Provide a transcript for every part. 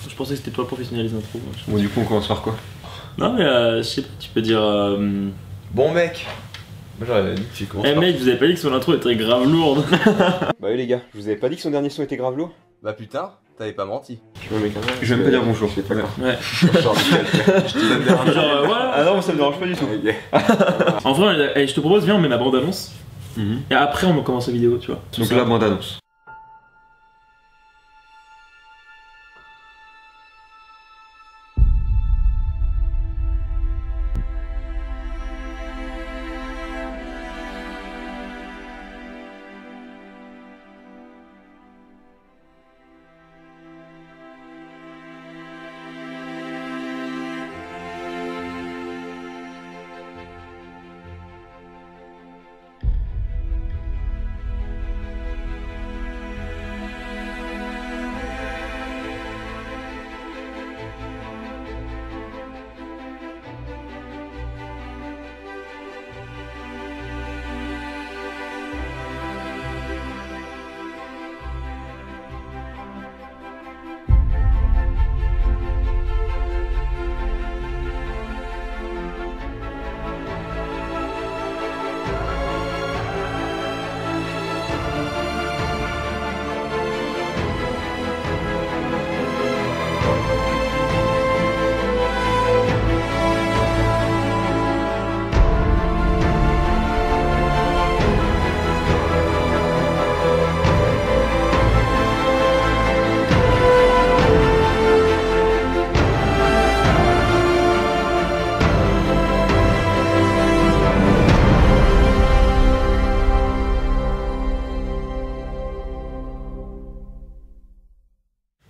Je pensais que c'était toi le professionnel des intros. Bon, du coup, on commence par quoi? Non, mais je sais pas, tu peux dire. Bon, mec. Moi, j'aurais dit que tu commences. Eh, mec, vous avez pas dit que son intro était grave lourde? Bah, oui, les gars, je vous avais pas dit que son dernier son était grave lourd? Bah putain, t'avais pas menti. Je vais même pas dire bonjour. Je sais pas quand. Ouais. Je te donne des Genre, ramener. voilà. Ah non, ça me dérange pas du tout. En vrai, je te propose, viens, on met la bande-annonce. Et après, on commence la vidéo, tu vois. Donc là, bande annonce.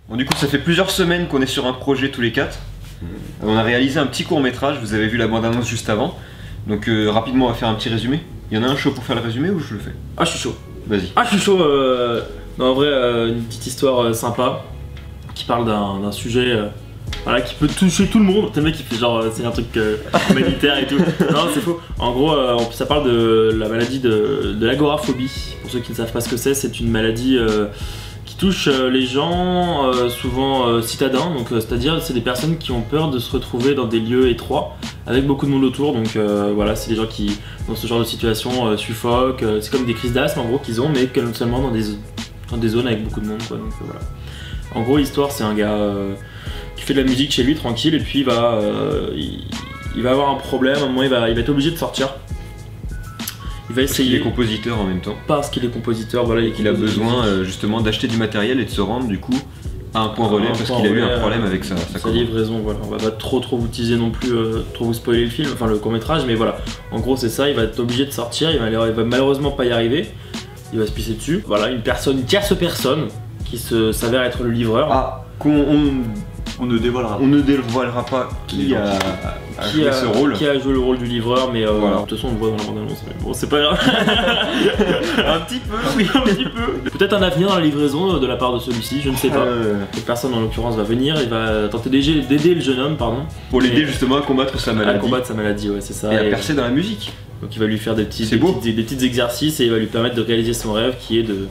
Bon, du coup, ça fait plusieurs semaines qu'on est sur un projet tous les quatre. On a réalisé un petit court-métrage, vous avez vu la bande-annonce juste avant. Donc rapidement, on va faire un petit résumé. Il y en a un chaud pour faire le résumé ou je le fais? Ah, je suis chaud. Vas-y. Ah, je suis chaud. Non, en vrai, une petite histoire sympa qui parle d'un sujet voilà, qui peut toucher tout le monde. T'es le mec qui fait genre, c'est un truc humanitaire et tout. Non, c'est faux. En gros, ça parle de la maladie de l'agoraphobie. Pour ceux qui ne savent pas ce que c'est une maladie qui touche les gens, souvent citadins. Donc, c'est-à-dire, c'est des personnes qui ont peur de se retrouver dans des lieux étroits avec beaucoup de monde autour. Donc, voilà, c'est des gens qui, dans ce genre de situation, suffoquent. C'est comme des crises d'asthme en gros qu'ils ont, mais que seulement dans des zones avec beaucoup de monde, quoi. Donc, voilà. En gros, l'histoire, c'est un gars qui fait de la musique chez lui tranquille et puis il va avoir un problème. À un moment, il va être obligé de sortir. Il va essayer. Il est compositeur en même temps. Parce qu'il est compositeur, voilà. Et qu'il a besoin justement d'acheter du matériel et de se rendre du coup à un point relais parce qu'il a eu un problème avec sa livraison. Voilà. On va pas trop vous teaser non plus, trop vous spoiler le film, enfin le court métrage, mais voilà. En gros, c'est ça. Il va être obligé de sortir. Il va malheureusement pas y arriver. Il va se pisser dessus. Voilà, une tierce personne qui s'avère être le livreur. Ah, on ne dévoilera pas qui a joué ce rôle. Qui a joué le rôle du livreur, mais voilà. De toute façon on le voit dans la bande-annonce, mais bon c'est pas grave. Un petit peu, oui, un petit peu. Peut-être un avenir dans la livraison de la part de celui-ci, je ne sais pas. Cette personne en l'occurrence va venir, il va tenter d'aider le jeune homme, pardon. Pour l'aider justement à combattre sa maladie. À combattre sa maladie, ouais c'est ça. Et à percer dans la musique. Donc il va lui faire des petits exercices et il va lui permettre de réaliser son rêve qui est de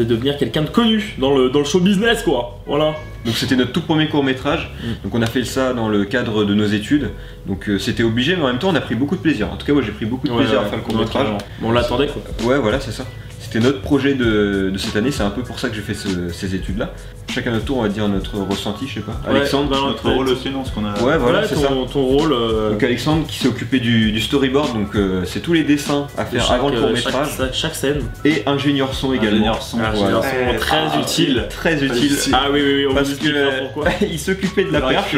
devenir quelqu'un de connu dans le show business quoi, voilà. Donc c'était notre tout premier court-métrage, donc on a fait ça dans le cadre de nos études, donc c'était obligé mais en même temps on a pris beaucoup de plaisir. En tout cas moi j'ai pris beaucoup de plaisir à faire le court-métrage. On l'attendait quoi. Ouais voilà c'est ça. C'était notre projet de cette année, c'est un peu pour ça que j'ai fait ces études là. Chacun notre tour on va dire notre ressenti, je sais pas. Ouais, Alexandre, notre rôle aussi non ce qu'on a. Ouais voilà c'est ça. Ton rôle. Donc Alexandre qui s'est occupé du storyboard, donc c'est tous les dessins à faire avant le court-métrage. Chaque scène. Et ingénieur son également. Ingénieur son, voilà. Très utile. Très utile. Ah oui, on parce vous expliquera pourquoi. Il s'occupait de la perche.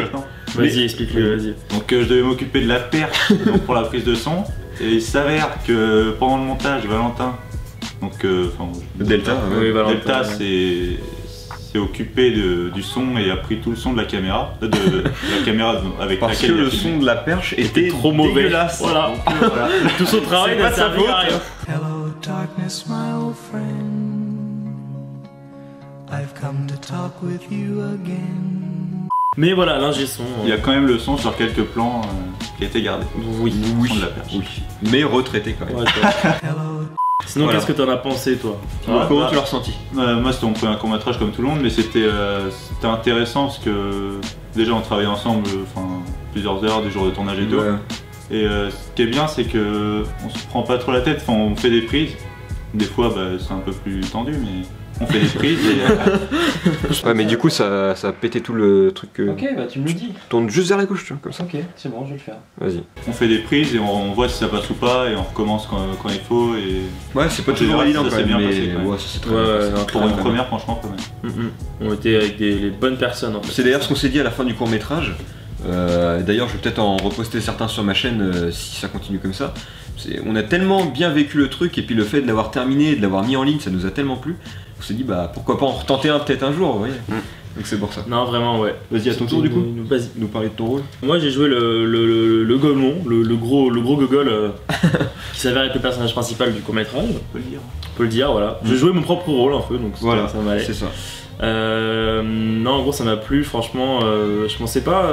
Vas-y, explique-le, vas-y. Donc je devais m'occuper de la perche donc, pour la prise de son. Et il s'avère que pendant le montage, Valentin, donc Delta, Delta s'est occupé du son et a pris tout le son de la caméra, de la caméra avec parce que le son de la perche était trop mauvais. Dégueulasse. Voilà. Donc, voilà. Tout son travail n'a servi à rien. Hello darkness, my old friend. I've come to talk with you again. Mais voilà, l'ingé son. Il y a quand même le son sur quelques plans qui a été gardé. Oui. Le son de la perche. Oui. Mais retraité quand même. Ouais, Hello. Sinon, Voilà. qu'est-ce que t'en as pensé, toi? Ouais, Comment bah, tu l'as ressenti? Moi c'était mon premier court-métrage comme tout le monde, mais c'était intéressant parce que déjà on travaillait ensemble plusieurs heures, des jours de tournage et tout. Ouais. Et ce qui est bien, c'est que on se prend pas trop la tête, on fait des prises. Des fois c'est un peu plus tendu, mais on fait des prises et Ouais, mais du coup, ça a pété tout le truc. Ok, bah tu me le dis. Tourne juste vers la gauche, tu vois, comme ça. Ok, c'est bon, je vais le faire. Vas-y. on fait des prises et on voit si ça passe ou pas et on recommence quand il faut. Et Ouais, c'est pas En toujours général, évident ça quand s'est même, bien mais passé, quand même. ouais, ça c'est très Ouais, bien ouais, passé. non, pour une première, franchement, pas mal. On était avec les bonnes personnes en fait. C'est d'ailleurs ce qu'on s'est dit à la fin du court métrage. D'ailleurs, je vais peut-être en reposter certains sur ma chaîne si ça continue comme ça. On a tellement bien vécu le truc et puis le fait de l'avoir terminé et de l'avoir mis en ligne, ça nous a tellement plu. On s'est dit bah pourquoi pas en retenter un peut-être un jour, vous voyez. Donc c'est pour ça. Non, vraiment, ouais. Vas-y, à ton tour du coup. Vas-y. Nous parler de ton rôle. Moi j'ai joué le Golemon, le gros gogol qui s'avère être le personnage principal du court-métrage. On peut le dire. On peut le dire, voilà. J'ai joué mon propre rôle un peu, donc Voilà, ça m'allait. c'est ça. Non, en gros, ça m'a plu, franchement. Je pensais pas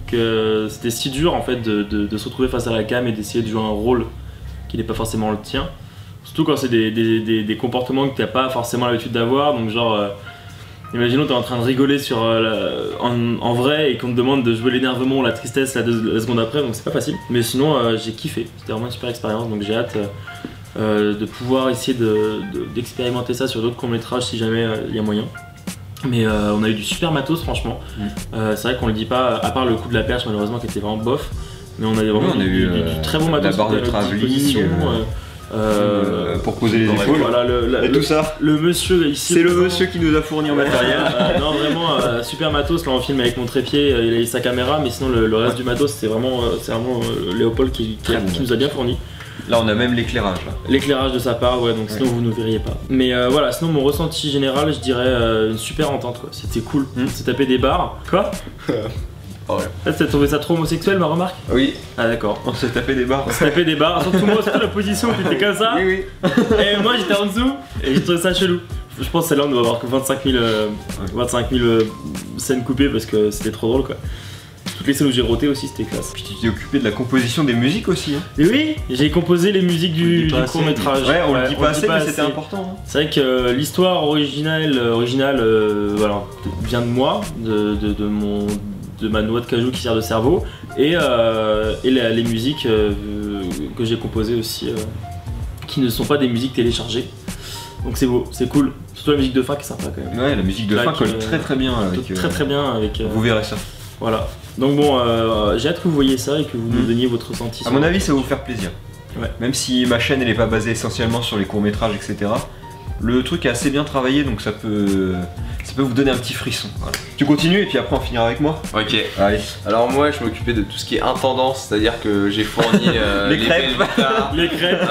que c'était si dur en fait de se retrouver face à la cam et d'essayer de jouer un rôle qui n'est pas forcément le tien. Surtout quand c'est des comportements que t'as pas forcément l'habitude d'avoir, donc genre. Imaginons t'es en train de rigoler sur en vrai et qu'on te demande de jouer l'énervement ou la tristesse la seconde après, donc c'est pas facile. Mais sinon j'ai kiffé, c'était vraiment une super expérience, donc j'ai hâte de pouvoir essayer d'expérimenter ça sur d'autres courts-métrages si jamais il y a moyen. Mais on a eu du super matos franchement. C'est vrai qu'on le dit pas, à part le coup de la perche malheureusement qui était vraiment bof, mais on a vraiment on a eu du très bon matos. la barre de à notre travelling, disposition, pour poser les épaules. Voilà, Et tout ça, le monsieur ici. c'est le présent. monsieur qui nous a fourni en matériel. Non, vraiment super matos. Là, on filme avec mon trépied, il a eu sa caméra, mais sinon le reste du matos, c'est vraiment Léopold qui nous a bien fourni. Là, on a même l'éclairage. Là. L'éclairage de sa part, ouais, donc sinon vous ne verriez pas. Mais voilà, sinon mon ressenti général, je dirais une super entente, quoi. C'était cool. C'est taper des barres. Quoi? Oh, ouais. T'as trouvé ça trop homosexuel, ma remarque? Oui, Ah, d'accord. On s'est tapé des barres. On s'est tapé des barres, surtout moi, surtout la position où t'étais comme ça. oui. Et moi j'étais en dessous et j'ai trouvé ça chelou. Je pense que celle-là on doit avoir que 25 000 scènes coupées parce que c'était trop drôle quoi. Toutes les scènes où j'ai roté aussi c'était classe. Puis tu t'es occupé de la composition des musiques aussi. Hein. Et oui, j'ai composé les musiques du court métrage. Ouais, on le dit pas assez, mais c'était important. Hein. C'est vrai que l'histoire originale voilà, vient de moi, de ma noix de cajou qui sert de cerveau et les musiques que j'ai composées aussi qui ne sont pas des musiques téléchargées. Donc c'est beau, c'est cool. Surtout la musique de fin qui est sympa quand même. Ouais, la musique de Là, fin qui, colle très bien avec. Très bien avec. Vous verrez ça. Voilà. Donc bon, j'ai hâte que vous voyez ça et que vous nous donniez votre ressenti. À mon avis, ça va vous faire plaisir. Ouais. Même si ma chaîne elle est pas basée essentiellement sur les courts-métrages, etc. Le truc est assez bien travaillé donc ça peut vous donner un petit frisson. Voilà. Tu continues et puis après on finira avec moi. Ok. Allez. Alors moi je m'occupais de tout ce qui est intendance, c'est-à-dire que j'ai fourni Les crêpes. Velveeta, Les crêpes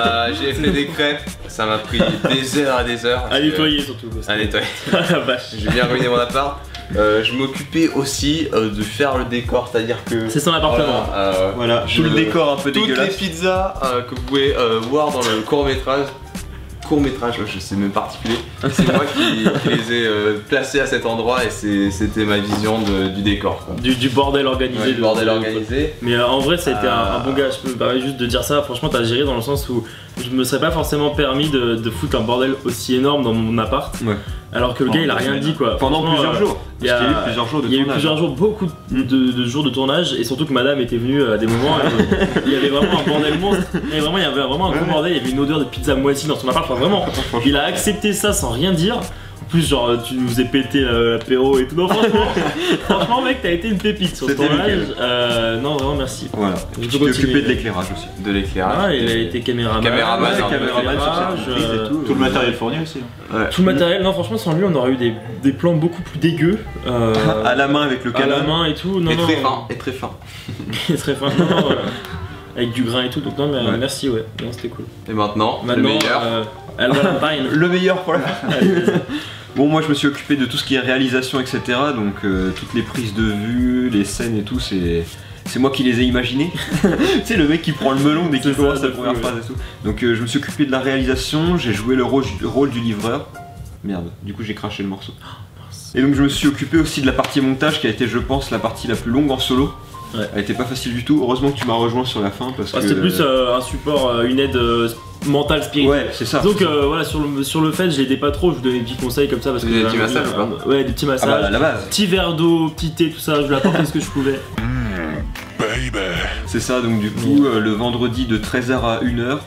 j'ai fait des crêpes, ça m'a pris des heures et des heures. à parce que- nettoyer surtout. À nettoyer. Ah la vache. J'ai bien ruiné mon appart. Je m'occupais aussi de faire le décor, c'est-à-dire que... C'est son appartement. Voilà, tout le décor un peu Toutes dégueulasse. les pizzas que vous pouvez voir dans le court-métrage, je sais même pas articuler, c'est moi qui les ai placés à cet endroit et c'était ma vision du décor. Quoi. Du bordel organisé. Ouais, du bordel organisé. Mais en vrai, ça a été un bon gars. Je peux me permettre juste de dire ça. Franchement, t'as géré dans le sens où je me serais pas forcément permis de foutre un bordel aussi énorme dans mon appart. Ouais. Alors que le gars, il a rien dit quoi. Pendant Franchement, plusieurs jours. il y Parce a- qu'il y a eu plusieurs jours de Il y a eu tournage. plusieurs jours, beaucoup de jours de tournage, et surtout que madame était venue à des moments. Il y avait vraiment un bordel monstre. Et vraiment, il y avait vraiment un gros bordel. Il y avait une odeur de pizza moisie dans son appart. Enfin, vraiment, il a accepté ça sans rien dire. En plus, genre, tu nous ai pété l'apéro et tout. Non, franchement, mec, t'as été une pépite sur ce C'était tournage. nickel. Non, vraiment, merci. Voilà. Je Tu peux t'es continuer. occupé de l'éclairage aussi. De l'éclairage. Ah, il a été caméraman. Caméraman, ouais, hein, caméraman sur éclairage, cette prise et tout. Tout le matériel fourni aussi. Tout le matériel, non, franchement, sans lui, on aurait eu des plans beaucoup plus dégueux. À la main avec le à la canon. main et tout. Non, Et non, très fin, et très fin. Et très fin. Non, non, avec du grain et tout. Donc, non, mais Ouais. merci, ouais. Non, c'était cool. Et maintenant, le Maintenant, meilleur. Al Valentine. Le meilleur pour la fin. Allez, vas-y. Bon, moi je me suis occupé de tout ce qui est réalisation, etc. Donc toutes les prises de vue, les scènes et tout, c'est moi qui les ai imaginées. Tu sais, le mec qui prend le melon dès qu'il C'est ça, commence de la première fou, ouais. phrase et tout. Donc je me suis occupé de la réalisation, j'ai joué le rôle du livreur. Merde, du coup j'ai craché le morceau. Et donc je me suis occupé aussi de la partie montage qui a été, je pense, la partie la plus longue en solo. Ouais. Elle était pas facile du tout. Heureusement que tu m'as rejoint sur la fin parce que. C'était plus un support, une aide mental, spirituel. Ouais, c'est ça. Donc voilà, sur le fait, je l'aidais pas trop, je lui donnais des petits conseils comme ça parce que Des petits massages ou pas? Ouais, des petits massages. Ah bah, la base. Petit verre d'eau, petit thé, tout ça, je lui apportais ce que je pouvais. C'est ça, donc du coup, le vendredi de 13h à 1h,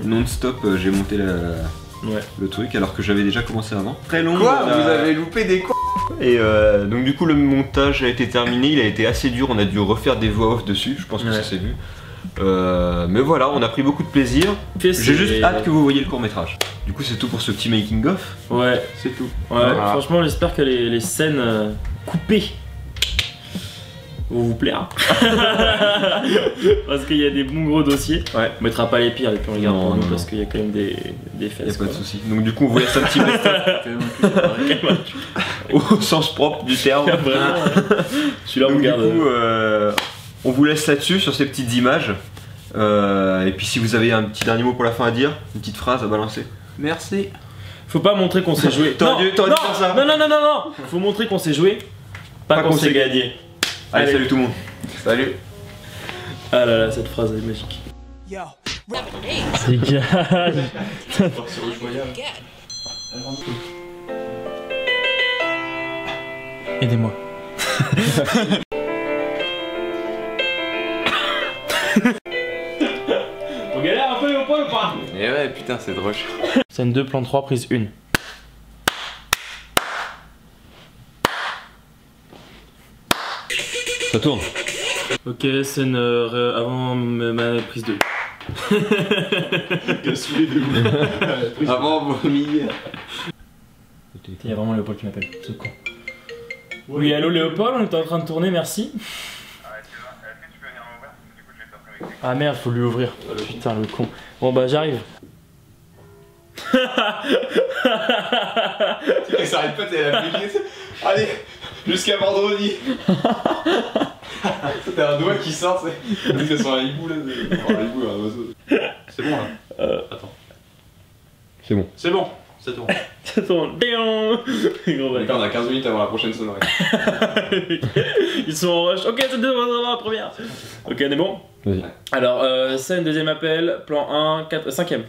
non-stop, j'ai monté le truc alors que j'avais déjà commencé avant. Très long. Quoi? Vous avez loupé des quoi? Et donc du coup, le montage a été terminé, il a été assez dur, on a dû refaire des voix off dessus, je pense que ça s'est vu. Mais voilà, on a pris beaucoup de plaisir. J'ai juste hâte que vous voyez le court-métrage. Du coup, c'est tout pour ce petit making-of. Ouais, C'est tout. ouais, franchement, j'espère que les scènes coupées vont vous plaire. Parce qu'il y a des bons gros dossiers. Ouais. On mettra pas les pires et puis on les garde Non, pour nous non, parce non. qu'il y a quand même des fesses. Y'a pas de quoi. soucis. Donc du coup, on vous laisse un petit message au sens propre du terme. Vraiment, celui-là on Donc du garde. coup, on vous laisse là-dessus, sur ces petites images. Et puis si vous avez un petit dernier mot pour la fin à dire, une petite phrase à balancer. Merci. Faut pas montrer qu'on sait jouer. T'aurais dû faire ça. Non. Faut montrer qu'on sait jouer, pas qu'on sait gagner. Allez, salut tout le monde. Salut. Ah là là, cette phrase est magique. Yo. Dégage. Aidez-moi. On galère un peu au point ou pas? Et ouais, putain, c'est drôle. Scène 2, plan 3, prise 1. Ça tourne. Ok, scène avant ma prise 2. Avant vomi. Il y a vraiment Léopold qui m'appelle, ce con. Oui, allô Léopold, on est en train de tourner, merci. Ah merde, faut lui ouvrir. Putain, le con. Bon bah j'arrive. Ça arrête pas, t'es la playlist. Allez, jusqu'à vendredi. T'as un doigt qui sort, c'est. C'est sur un hibou là. Un hibou, un oiseau. C'est bon là. Attends. C'est bon. C'est bon, ça tourne. Ça tourne. Gros D'accord, on a 15 minutes avant la prochaine sonnerie. Ils sont en rush. Ok, c'est deux, on va la première. Ok, on est bon? Vas-y. Alors, scène, deuxième appel, plan 1, 4, 5ème.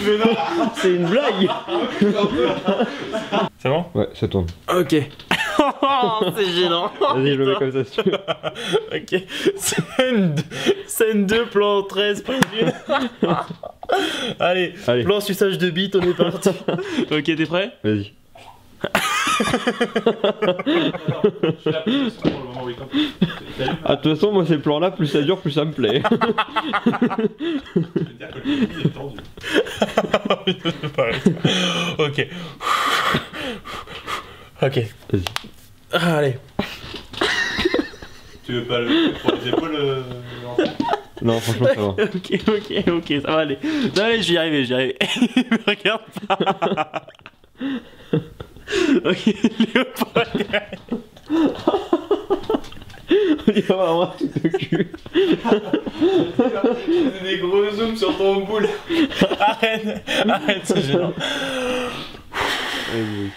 Mais non. C'est une blague. C'est bon? Ouais, ça tourne. Ok. C'est gênant. Vas-y, je le mets comme ça si tu veux. Ok. Scène 2, plan 13, prise 1. Allez, plan suçage de bite, on est parti. Ok, t'es prêt? Vas-y. Ah, de toute façon, moi, ces plans-là, plus ça dure, plus ça me plaît. Ok. Ok. Vas-y. Ah, allez. Tu veux pas le pour les épaules Non, franchement, ça va. Ok, ça va aller. Non, allez, je vais y arriver, Me regarde pas. Ok, Léopold. Il va vraiment tout le cul. C'est des gros zooms sur ton boule. Arrête, c'est gênant. Vas-y.